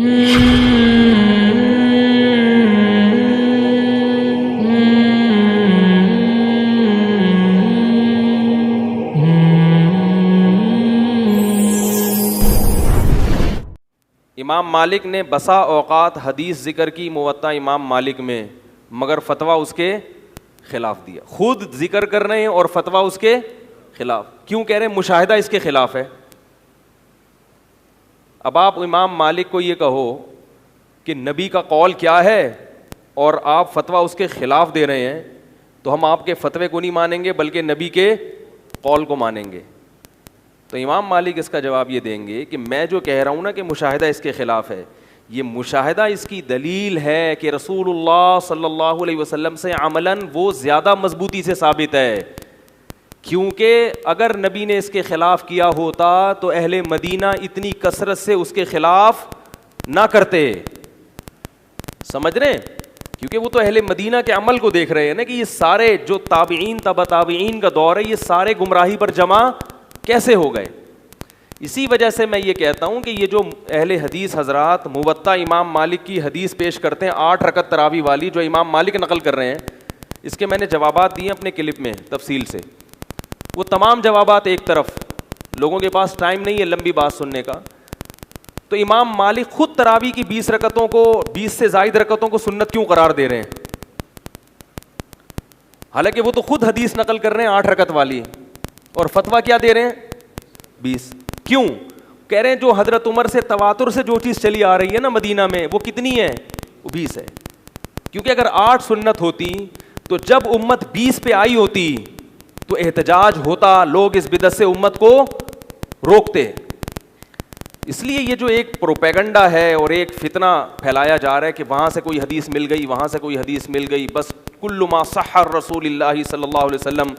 امام مالک نے بسا اوقات حدیث ذکر کی موطا امام مالک میں، مگر فتویٰ اس کے خلاف دیا. خود ذکر کر رہے ہیں اور فتویٰ اس کے خلاف. کیوں کہہ رہے ہیں؟ مشاہدہ اس کے خلاف ہے. اب آپ امام مالک کو یہ کہو کہ نبی کا قول کیا ہے اور آپ فتویٰ اس کے خلاف دے رہے ہیں، تو ہم آپ کے فتوے کو نہیں مانیں گے بلکہ نبی کے قول کو مانیں گے. تو امام مالک اس کا جواب یہ دیں گے کہ میں جو کہہ رہا ہوں نا کہ مشاہدہ اس کے خلاف ہے، یہ مشاہدہ اس کی دلیل ہے کہ رسول اللہ صلی اللہ علیہ وسلم سے عملاً وہ زیادہ مضبوطی سے ثابت ہے. کیونکہ اگر نبی نے اس کے خلاف کیا ہوتا تو اہل مدینہ اتنی کثرت سے اس کے خلاف نہ کرتے. سمجھ رہے ہیں؟ کیونکہ وہ تو اہل مدینہ کے عمل کو دیکھ رہے ہیں نا کہ یہ سارے جو تابعین تبع تابعین کا دور ہے، یہ سارے گمراہی پر جمع کیسے ہو گئے. اسی وجہ سے میں یہ کہتا ہوں کہ یہ جو اہل حدیث حضرات موطا امام مالک کی حدیث پیش کرتے ہیں 8 رکعت تراویح والی جو امام مالک نقل کر رہے ہیں، اس کے میں نے جوابات دیے اپنے کلپ میں تفصیل سے. وہ تمام جوابات ایک طرف، لوگوں کے پاس ٹائم نہیں ہے لمبی بات سننے کا. تو امام مالک خود تراویح کی 20 رکعتوں کو 20 سے زائد رکعتوں کو سنت کیوں قرار دے رہے ہیں؟ حالانکہ وہ تو خود حدیث نقل کر رہے ہیں 8 رکعت والی اور فتویٰ کیا دے رہے ہیں 20. کیوں کہہ رہے ہیں؟ جو حضرت عمر سے تواتر سے جو چیز چلی آ رہی ہے نا مدینہ میں، وہ کتنی ہے؟ وہ 20 ہے. کیونکہ اگر 8 سنت ہوتی تو جب امت 20 پہ آئی ہوتی تو احتجاج ہوتا، لوگ اس بدعت سے امت کو روکتے. اس لیے یہ جو ایک پروپیگنڈا ہے اور ایک فتنہ پھیلایا جا رہا ہے کہ وہاں سے کوئی حدیث مل گئی، وہاں سے کوئی حدیث مل گئی، بس کل ما صح رسول اللہ صلی اللہ علیہ وسلم،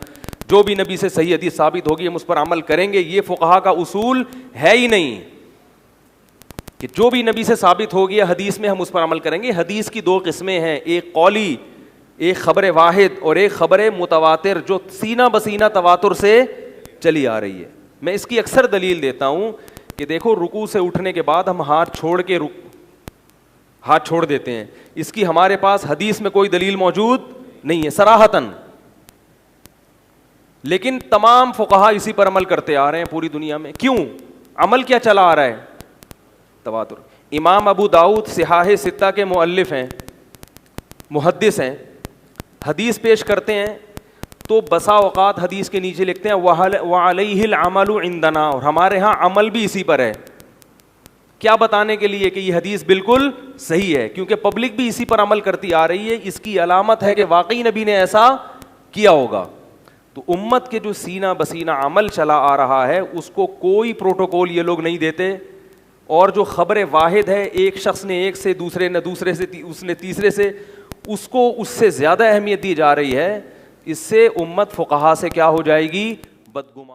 جو بھی نبی سے صحیح حدیث ثابت ہوگی ہم اس پر عمل کریں گے. یہ فقہا کا اصول ہے ہی نہیں کہ جو بھی نبی سے ثابت ہو گیا حدیث میں ہم اس پر عمل کریں گے. حدیث کی 2 قسمیں ہیں، ایک قولی، ایک خبر واحد، اور ایک خبر متواتر جو سینہ بسینہ تواتر سے چلی آ رہی ہے. میں اس کی اکثر دلیل دیتا ہوں کہ دیکھو رکوع سے اٹھنے کے بعد ہم ہاتھ چھوڑ دیتے ہیں، اس کی ہمارے پاس حدیث میں کوئی دلیل موجود نہیں ہے صراحتاً، لیکن تمام فقہا اسی پر عمل کرتے آ رہے ہیں پوری دنیا میں. کیوں؟ عمل کیا چلا آ رہا ہے؟ تواتر. امام ابو داؤد صحاح 6 کے مؤلف ہیں، محدث ہیں، حدیث پیش کرتے ہیں تو بسا اوقات حدیث کے نیچے لکھتے ہیں وعلیہ العمل عندنا، اور ہمارے ہاں عمل بھی اسی پر ہے. کیا بتانے کے لیے کہ یہ حدیث بالکل صحیح ہے، کیونکہ پبلک بھی اسی پر عمل کرتی آ رہی ہے. اس کی علامت ہے کہ واقعی نبی نے ایسا کیا ہوگا. تو امت کے جو سینہ بسینہ عمل چلا آ رہا ہے اس کو کوئی پروٹوکول یہ لوگ نہیں دیتے. اور جو خبر واحد ہے، ایک شخص نے ایک سے، دوسرے نے دوسرے سے، اس نے تیسرے سے، اس کو اس سے زیادہ اہمیت دی جا رہی ہے. اس سے امت فقہا سے کیا ہو جائے گی؟ بدگمان.